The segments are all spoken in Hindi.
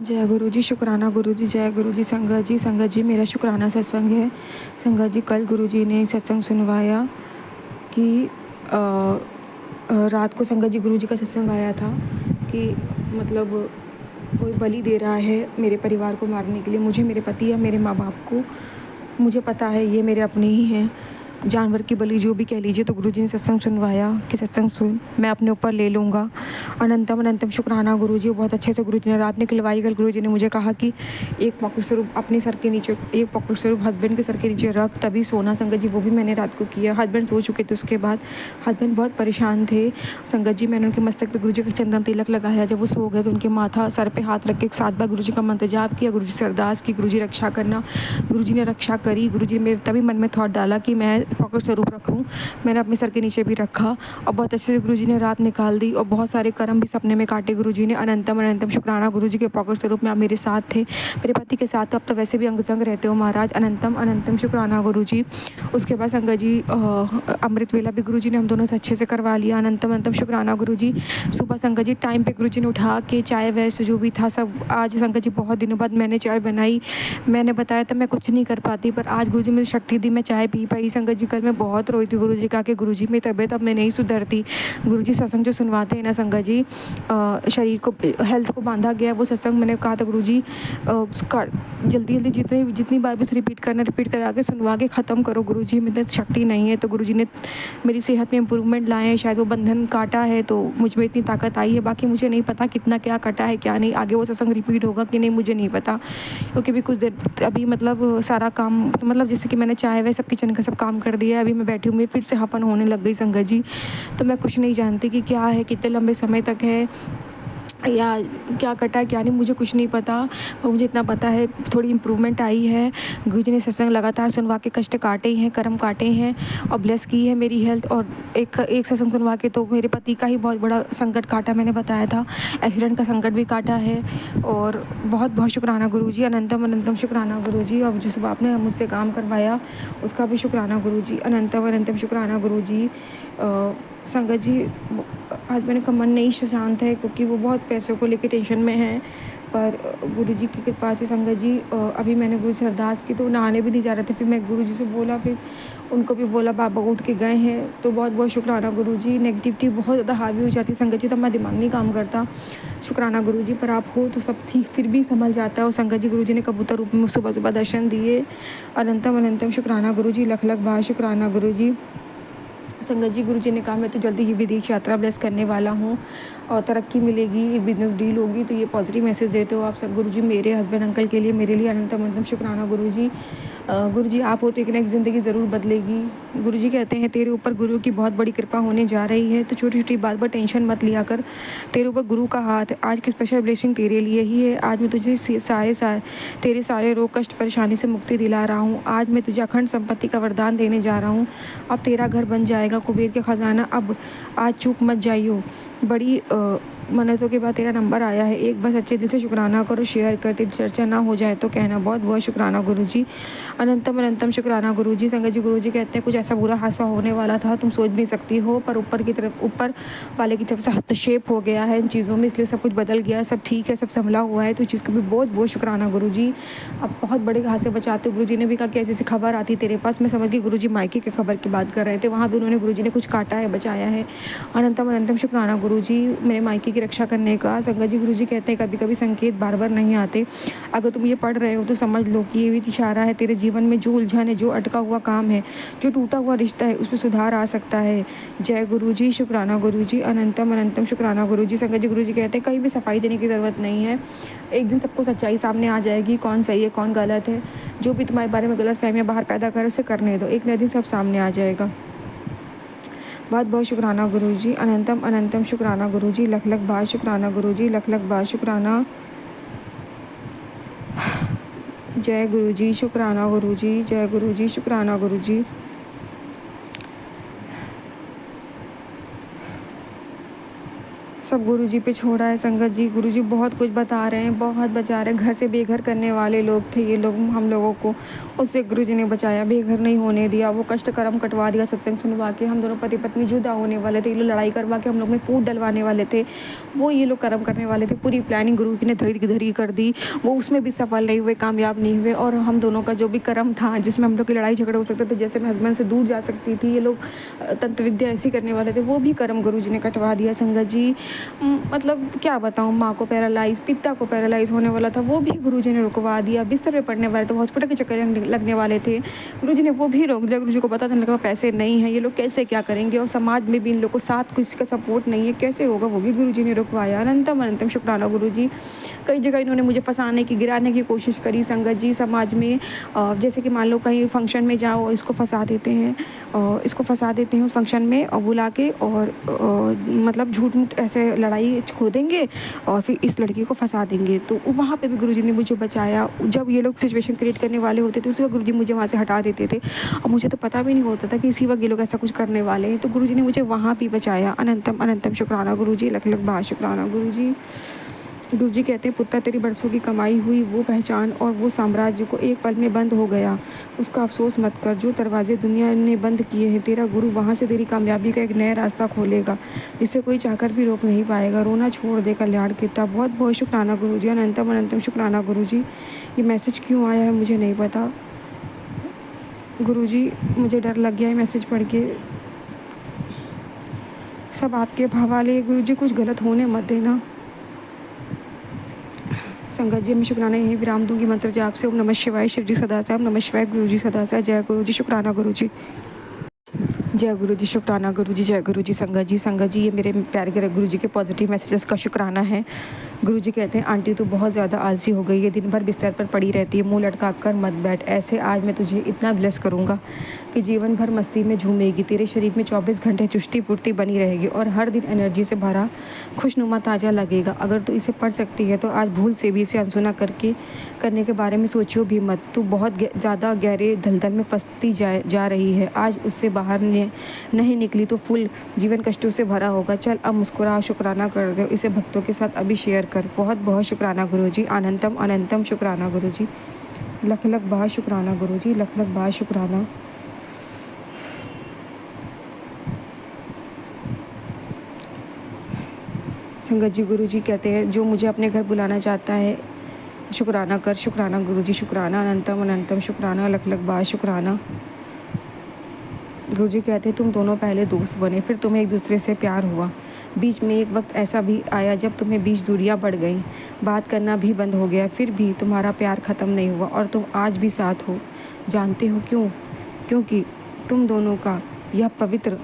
जय गुरु जी, शुक्राना गुरु जी, जय गुरु जी। संगत जी मेरा शुक्राना सत्संग है। संगत जी कल गुरु जी ने सत्संग सुनवाया कि रात को संगत जी गुरु जी का सत्संग आया था कि मतलब कोई बलि दे रहा है मेरे परिवार को मारने के लिए, मुझे, मेरे पति या मेरे माँ बाप को। मुझे पता है ये मेरे अपने ही हैं, जानवर की बलि जो भी कह लीजिए। तो गुरुजी ने सत्संग सुनवाया कि सत्संग सुन, मैं अपने ऊपर ले लूँगा। अनंतम अनंतम शुक्राना गुरुजी, बहुत अच्छे से गुरुजी ने रात निकलवाई। कल गुरुजी ने मुझे कहा कि एक पॉकेट स्वरूप अपने सर के नीचे, एक पॉकेट स्वरूप हस्बैंड के सर के नीचे रख, तभी सोना। संगत जी वो भी मैंने रात को किया। हस्बैंड सो चुके थे उसके बाद। हस्बैंड बहुत परेशान थे। संगत जी मैंने उनके मस्तक पे गुरुजी का चंदन तिलक लगाया। जब वो सो गए तो उनके माथा सर पे हाथ रख के 7 बार गुरुजी का मंत्र जाप किया। गुरुजी से अरदास की, गुरुजी रक्षा करना। गुरुजी ने रक्षा करी। गुरुजी ने तभी मन में थॉट डाला कि मैं पॉकेट स्वरूप रखूँ। मैंने अपने सर के नीचे भी रखा और बहुत अच्छे से गुरुजी ने रात निकाल दी और बहुत सारे कर्म भी सपने में काटे गुरुजी ने। अनंतम अनंतम शुक्राना गुरुजी के पॉकेट स्वरूप में आप मेरे साथ थे, मेरे पति के साथ। तो अब तो वैसे भी अंग संग रहते हो महाराज। अनंतम अनंतम शुक्राना गुरुजी। उसके बाद संगत जी अमृत वेला भी गुरुजी ने हम दोनों से अच्छे से करवा लिया। अनंतम अनंतम शुक्राना गुरुजी। सुबह संगत जी टाइम पे गुरुजी ने उठा के चाय वैसे जो भी था सब। आज संगत जी बहुत दिनों बाद मैंने चाय बनाई। मैंने बताया था मैं कुछ नहीं कर पाती, पर आज गुरुजी मुझे शक्ति दी, मैं चाय पी पाई। संगत जी कल मैं बहुत रोई थी गुरुजी का कि गुरुजी मेरी तबीयत अब मैं नहीं सुधरती। गुरुजी सत्संग जो सुनवाते हैं ना संगत जी, शरीर को, हेल्थ को बांधा गया वो सत्संग। मैंने कहा था गुरुजी जल्दी जल्दी जितनी बार भी रिपीट करा के सुनवा के ख़त्म करो गुरुजी, मेरे शक्ति नहीं है। तो गुरुजी ने मेरी सेहत में इम्प्रूवमेंट लाए हैं। शायद वो बंधन काटा है तो मुझ में इतनी ताकत आई है। बाकी मुझे नहीं पता कितना क्या कटा है क्या नहीं, आगे वो सत्संग रिपीट होगा कि नहीं मुझे नहीं पता, क्योंकि भी कुछ देर अभी मतलब सारा काम मतलब जैसे कि मैंने चाय वे सब किचन का सब काम कर दिया है। अभी मैं बैठी हूँ, मेरी फिर से हपन होने लग गई संगत जी। तो मैं कुछ नहीं जानती कि क्या है, कितने लंबे समय तक है या क्या कटा है क्या नहीं, मुझे कुछ नहीं पता। पर मुझे इतना पता है थोड़ी इम्प्रूवमेंट आई है। गुरुजी ने सत्संग लगातार सुनवा के कष्ट काटे हैं, कर्म काटे हैं और ब्लेस की है मेरी हेल्थ। और एक सत्संग सुनवा के तो मेरे पति का ही बहुत बड़ा संकट काटा, मैंने बताया था, एक्सीडेंट का संकट भी काटा है। और बहुत बहुत शुक्राना गुरुजी, अनंतम अनंतम शुक्राना गुरुजी। और जिस आपने मुझसे काम करवाया उसका भी शुक्राना गुरुजी, अनंतम अनंतम शुक्राना गुरुजी। संगत जी हस्बैंड का मन नहीं शांत है क्योंकि वो बहुत पैसों को लेके टेंशन में है। पर गुरुजी की कृपा से संगत जी अभी मैंने गुरु से अरदास की तो नहाने भी नहीं जा रहे थे। फिर मैं गुरुजी से बोला, फिर उनको भी बोला, बाबा उठ के गए हैं। तो बहुत बहुत शुक्राना गुरुजी। नेगेटिविटी बहुत ज़्यादा हावी हो जाती है संगत जी, तब मैं दिमाग नहीं काम करता। शुक्राना गुरुजी, पर आप हो तो सब ठीक फिर भी संभल जाता है। और संगत जी गुरुजी ने कबूतर रूप में सुबह सुबह दर्शन दिए। अनंतम अनंतम शुक्राना गुरुजी, लख लख बार शुक्राना गुरुजी। संगत जी गुरुजी ने कहा मैं तो जल्दी ही विदेश यात्रा ब्लेस करने वाला हूँ और तरक्की मिलेगी, एक बिजनेस डील होगी। तो ये पॉजिटिव मैसेज देते हो आप सब गुरुजी मेरे हस्बैंड अंकल के लिए, मेरे लिए। अनंतम अनंतम शुक्राना गुरुजी। गुरुजी आप हो तो एक ना एक ज़िंदगी ज़रूर बदलेगी। गुरुजी कहते हैं तेरे ऊपर गुरु की बहुत बड़ी कृपा होने जा रही है, तो छोटी छोटी बात पर टेंशन मत लिया कर, तेरे ऊपर गुरु का हाथ है। आज की स्पेशल ब्लेसिंग तेरे लिए ही है। आज मैं तुझे तेरे सारे रोग कष्ट परेशानी से मुक्ति दिला रहा हूँ। आज मैं तुझे अखंड संपत्ति का वरदान देने जा रहा हूँ। अब तेरा घर बन जाएगा कुबेर के खजाना। अब आज चूक मत जाइयो। बड़ी मन्नतों के बाद तेरा नंबर आया है, एक बस अच्छे दिल से शुक्राना करो, शेयर कर, तेरी चर्चा ना हो जाए तो कहना। बहुत बहुत शुक्राना गुरुजी, अनंतम अनंतम शुक्राना गुरुजी। संगत जी गुरुजी कहते हैं कुछ ऐसा बुरा हादसा होने वाला था तुम सोच भी नहीं सकती हो, पर ऊपर वाले की तरफ से हस्तक्षेप हो गया है इन चीज़ों में, इसलिए सब कुछ बदल गया, सब ठीक है, सब संभला हुआ है। तो इस चीज़ का भी बहुत बहुत शुक्राना गुरुजी। अब बहुत बड़े हाथ से बचाते हो। गुरुजी ने भी कहा कि ऐसी ऐसी खबर आती तेरे पास। मैं समझ गई गुरुजी मायके की खबर की बात कर रहे थे, वहाँ भी उन्होंने गुरुजी ने कुछ काटा है, बचाया है। अनंतम अनंतम शुक्राना गुरुजी मेरे मायके की रक्षा करने का। संगत जी गुरुजी कहते हैं कभी कभी संकेत बार बार नहीं आते, अगर तुम ये पढ़ रहे हो तो समझ लो कि ये भी इशारा है तेरे जीवन में जो उलझन है, जो अटका हुआ काम है, जो टूटा हुआ रिश्ता है, उसमें सुधार आ सकता है। जय गुरुजी, शुक्राना गुरुजी, अनंतम अनंतम शुक्राना गुरुजी। संगत जी गुरुजी कहते हैं कहीं भी सफाई देने की ज़रूरत नहीं है, एक दिन सबको सच्चाई सामने आ जाएगी, कौन सही है कौन गलत है। जो भी तुम्हारे बारे में गलत फहमियाँ बाहर पैदा करे उसे करने दो, एक न दिन सब सामने आ जाएगा। बहुत बहुत शुक्राना गुरुजी, अनंतम अनंतम शुक्राना गुरुजी, लख लख बार शुक्राना गुरुजी, लख लख बार शुक्राना। जय गुरुजी, शुक्राना गुरुजी, जय गुरुजी, शुक्राना गुरुजी। सब गुरुजी पे छोड़ा है संगत जी। गुरुजी बहुत कुछ बता रहे हैं, बहुत बचा रहे हैं। घर से बेघर करने वाले लोग थे ये लोग हम लोगों को, उससे गुरुजी ने बचाया, बेघर नहीं होने दिया। वो कष्ट कर्म कटवा दिया सत्संग सुनवा के। हम दोनों पति पत्नी जुदा होने वाले थे, ये लोग लड़ाई करवा के हम लोग में फूट डलवाने वाले थे, वो ये लोग कर्म करने वाले थे। पूरी प्लानिंग गुरु जी ने धरी कर दी, वो उसमें भी सफल नहीं हुए, कामयाब नहीं हुए। और हम दोनों का जो भी कर्म था जिसमें हम लोग की लड़ाई झगड़े हो सकते थे, जैसे मैं हस्बैंड से दूर जा सकती थी, ये लोग तंत्र विद्या ऐसी करने वाले थे, वो भी कर्म गुरु जी ने कटवा दिया संगत जी। मतलब क्या बताऊँ, माँ को पैरालाइज़, पिता को पैरालाइज़ होने वाला था, वो भी गुरुजी ने रुकवा दिया। बिस्तर पे पड़ने वाले थे, हॉस्पिटल के चक्कर लगने वाले थे, गुरुजी ने वो भी रोक दिया। गुरुजी को पता था लगा पैसे नहीं हैं, ये लोग कैसे क्या करेंगे, और समाज में भी इन लोग को साथ किसी का सपोर्ट नहीं है, कैसे होगा, वो भी गुरुजी ने रुकवाया। अनंतम अनंतम शुक्राना गुरुजी। कई जगह इन्होंने मुझे फँसाने की, गिराने की कोशिश करी संगत जी समाज में। जैसे कि मान लो कहीं फंक्शन में जाओ, इसको फँसा देते हैं, इसको फँसा देते हैं उस फंक्शन में और बुला के, और मतलब झूठ-मूठ ऐसे लड़ाई खोदेंगे और फिर इस लड़की को फँसा देंगे। तो वहाँ पे भी गुरुजी ने मुझे बचाया। जब ये लोग सिचुएशन क्रिएट करने वाले होते थे, उसी वक़्त गुरुजी मुझे वहाँ से हटा देते थे, और मुझे तो पता भी नहीं होता था कि इसी वक़्त ये लोग ऐसा कुछ करने वाले हैं। तो गुरुजी ने मुझे वहाँ भी बचाया। अनंतम अनंतम शुक्राना गुरुजी, लख-लख बार शुक्राना गुरुजी। गुरुजी कहते हैं, पुत्र तेरी बरसों की कमाई हुई वो पहचान और वो साम्राज्य को एक पल में बंद हो गया, उसका अफ़सोस मत कर। जो दरवाजे दुनिया ने बंद किए हैं, तेरा गुरु वहाँ से तेरी कामयाबी का एक नया रास्ता खोलेगा, जिसे कोई चाहकर भी रोक नहीं पाएगा। रोना छोड़ दे, कल्याण कीता। बहुत बहुत शुक्राना गुरुजी, अनंतम अनंतम शुक्राना गुरुजी। ये मैसेज क्यों आया है मुझे नहीं पता गुरुजी, मुझे डर लग गया है मैसेज पढ़ के। सब आपके हवाले गुरुजी, कुछ गलत होने मत देना। संगत जी, मैं शुक्राना यही विराम दूंगी मंत्र जाप से। ओम नमः शिवाय, शिव जी सदा साहब, नमः शिवाय, गुरु जी सदा साहब, जय गुरु जी, शुक्राना गुरु जी। जय गुरु जी, शुक्राना गुरु जी, जय गुरु जी। संगत जी, ये मेरे प्यारे गुरु जी के पॉजिटिव मैसेजेस का शुक्राना है। गुरु जी कहते हैं, आंटी तू बहुत ज़्यादा आलसी हो गई है, दिन भर बिस्तर पर पड़ी रहती है, मुंह लटका कर मत बैठ। ऐसे आज मैं तुझे इतना ब्लेस करूँगा कि जीवन भर मस्ती में झूमेगी। तेरे शरीर में 24 घंटे चुस्ती फुर्ती बनी रहेगी और हर दिन एनर्जी से भरा खुशनुमा ताज़ा लगेगा। अगर तू इसे पढ़ सकती है तो आज भूल से भी इसे अनसुना करने के बारे में सोचियो भी मत। तू बहुत ज़्यादा गहरे दलदल में फंसती जा रही है। आज उससे बाहर नहीं निकली तो फुल जीवन कष्टों से भरा होगा। चल अब मुस्कुरा, शुक्राना कर दो, इसे भक्तों के साथ अभी शेयर कर। बहुत बहुत शुक्राना गुरुजी, अनंतम अनंतम शुक्राना गुरुजी, लख लख बार शुक्राना गुरुजी, लख लख बार शुक्राना। संगत जी, गुरुजी कहते हैं, जो मुझे अपने घर बुलाना चाहता है शुक्राना कर। शुक्राना गुरुजी, शुक्राना, अनंतम अनंतम शुक्राना, लख लख बार शुक्राना। गुरुजी कहते हैं, तुम दोनों पहले दोस्त बने, फिर तुम्हें एक दूसरे से प्यार हुआ। बीच में एक वक्त ऐसा भी आया जब तुम्हें बीच दूरियां बढ़ गई, बात करना भी बंद हो गया, फिर भी तुम्हारा प्यार ख़त्म नहीं हुआ और तुम आज भी साथ हो। जानते हो क्यों? क्योंकि तुम दोनों का यह पवित्र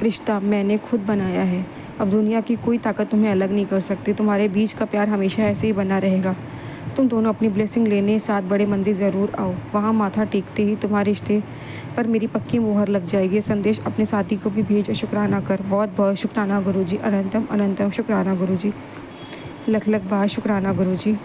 रिश्ता मैंने खुद बनाया है। अब दुनिया की कोई ताकत तुम्हें अलग नहीं कर सकती। तुम्हारे बीच का प्यार हमेशा ऐसे ही बना रहेगा। तुम दोनों अपनी ब्लेसिंग लेने साथ बड़े मंदिर ज़रूर आओ। वहाँ माथा टेकते ही तुम्हारे रिश्ते पर मेरी पक्की मुहर लग जाएगी। संदेश अपने साथी को भी भेजो, शुक्राना कर। बहुत बहुत शुक्राना गुरुजी, अनंतम अनंतम शुक्राना गुरुजी, लख लख बार शुक्राना गुरुजी।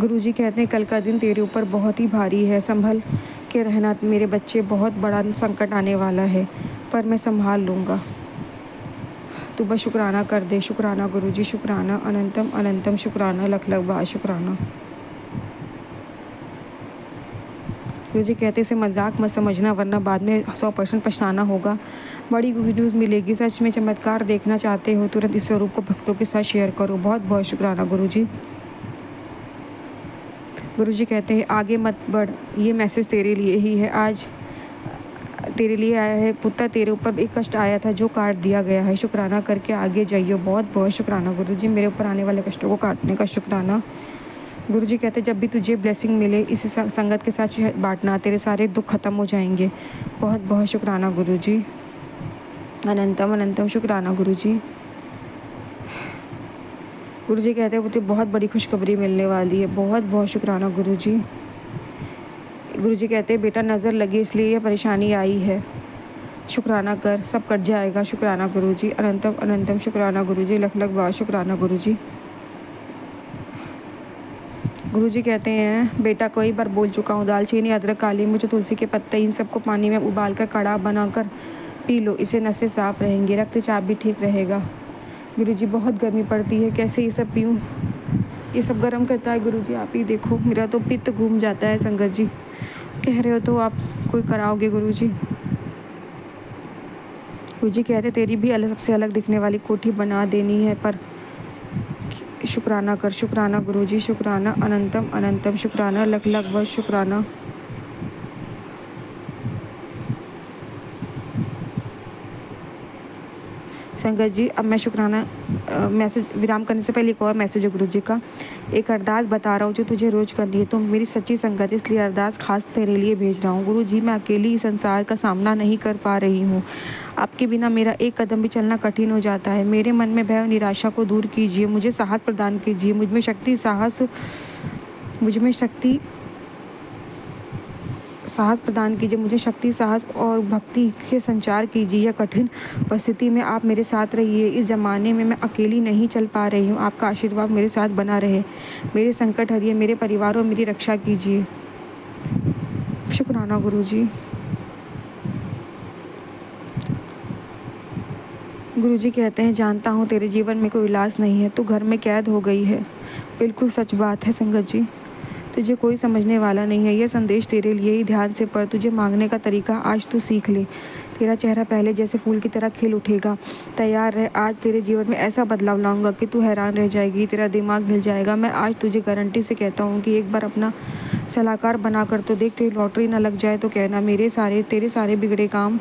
गुरुजी कहते हैं, कल का दिन तेरे ऊपर बहुत ही भारी है, संभल के रहना मेरे बच्चे, बहुत बड़ा संकट आने वाला है, पर मैं संभाल लूँगा। तू बस शुक्राना कर दे। शुक्राना गुरुजी, शुक्राना, अनंतम अनंतम शुक्राना, लख लख बार शुक्राना। गुरुजी कहते, इसे मजाक मत समझना, वरना बाद में 100% पछताना होगा। बड़ी गुड न्यूज़ मिलेगी। सच में चमत्कार देखना चाहते हो, तुरंत इस स्वरूप को भक्तों के साथ शेयर करो। बहुत बहुत शुक्राना गुरुजी। गुरुजी कहते हैं, आगे मत बढ़, ये मैसेज तेरे लिए ही है। आज तेरे लिए आया है पुत्र, तेरे ऊपर एक कष्ट आया था जो काट दिया गया है। शुक्राना करके आगे जाइए। बहुत बहुत शुक्राना गुरुजी, मेरे ऊपर आने वाले कष्टों को काटने का शुक्राना। गुरुजी कहते हैं, जब भी तुझे ब्लेसिंग मिले इसी संगत के साथ बांटना, तेरे सारे दुख खत्म हो जाएंगे। बहुत बहुत शुक्राना गुरुजी, अनंतम अनंतम शुक्राना गुरुजी। गुरुजी कहते हैं, मुझे बहुत बड़ी खुशखबरी मिलने वाली है। बहुत बहुत शुक्राना गुरुजी। गुरुजी कहते हैं, बेटा नज़र लगी इसलिए यह परेशानी आई है, शुक्राना कर, सब कट जाएगा। शुक्राना गुरुजी, अनंतम अनंतम शुक्राना गुरुजी, लख लख बार शुक्राना गुरुजी। गुरुजी कहते हैं, बेटा कई बार बोल चुका हूँ, दालचीनी, अदरक, काली मिर्च, तुलसी के पत्ते, इन सबको पानी में उबाल कर काढ़ा बनाकर पी लो, इससे नसें साफ रहेंगी, रक्तचाप भी ठीक रहेगा। गुरुजी बहुत गर्मी पड़ती है, कैसे ये सब पीऊँ? ये सब गर्म करता है गुरुजी, आप ही देखो, मेरा तो पित्त घूम जाता है। संगत जी कह रहे हो तो आप कोई कराओगे गुरुजी? गुरुजी कहते तेरी भी अलग, सबसे अलग दिखने वाली कोठी बना देनी है, पर शुक्राना कर। शुक्राना गुरुजी, शुक्राना, अनंतम अनंतम शुक्राना, लख लख बस शुक्राना। संगत जी अब मैं शुक्राना मैसेज विराम करने से पहले एक और मैसेज है गुरुजी का। एक अरदास बता रहा हूँ जो तुझे रोज करनी है, तो मेरी सच्ची संगत है, इसलिए अरदास खास तेरे लिए भेज रहा हूँ। गुरुजी मैं अकेली इस संसार का सामना नहीं कर पा रही हूँ, आपके बिना मेरा एक कदम भी चलना कठिन हो जाता है। मेरे मन में भय और निराशा को दूर कीजिए, मुझे साहस प्रदान कीजिए, मुझ में शक्ति साहस प्रदान कीजिए, मुझे शक्ति, साहस और भक्ति के संचार कीजिए। यह कठिन परिस्थिति में आप मेरे साथ रहिए, इस ज़माने में मैं अकेली नहीं चल पा रही हूँ, आपका आशीर्वाद मेरे साथ बना रहे। मेरे संकट हरिए, मेरे परिवार और मेरी रक्षा कीजिए। शुक्राना गुरुजी। गुरुजी कहते हैं, जानता हूँ तेरे जीवन में कोई इलाज नहीं है, तू घर में कैद हो गई है। बिल्कुल सच बात है संगत जी, तुझे कोई समझने वाला नहीं है। यह संदेश तेरे लिए ही, ध्यान से पढ़। तुझे मांगने का तरीका आज तू सीख ले, तेरा चेहरा पहले जैसे फूल की तरह खिल उठेगा। तैयार रह, आज तेरे जीवन में ऐसा बदलाव लाऊंगा कि तू हैरान रह जाएगी, तेरा दिमाग हिल जाएगा। मैं आज तुझे गारंटी से कहता हूँ कि एक बार अपना सलाहकार बना कर तो देख, तेरी लॉटरी ना लग जाए तो कहना, तेरे सारे बिगड़े काम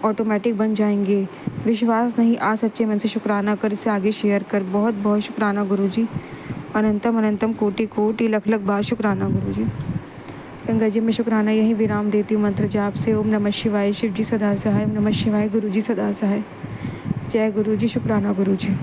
ऑटोमेटिक बन जाएंगे। विश्वास नहीं, आज सच्चे मन से शुक्राना कर, इसे आगे शेयर कर। बहुत बहुत शुक्राना गुरुजी, अनंतम अनंतम कोटि कोटि लख लख बार शुक्राना गुरुजी। संगत जी मैं शुक्राना यही विराम देती हूँ मंत्र जाप से। ओम नमः शिवाय, शिव जी सदा सहाय। ओम नमः शिवाय, गुरु जी सदा सहाय। जय गुरु जी, शुक्राना गुरु जी।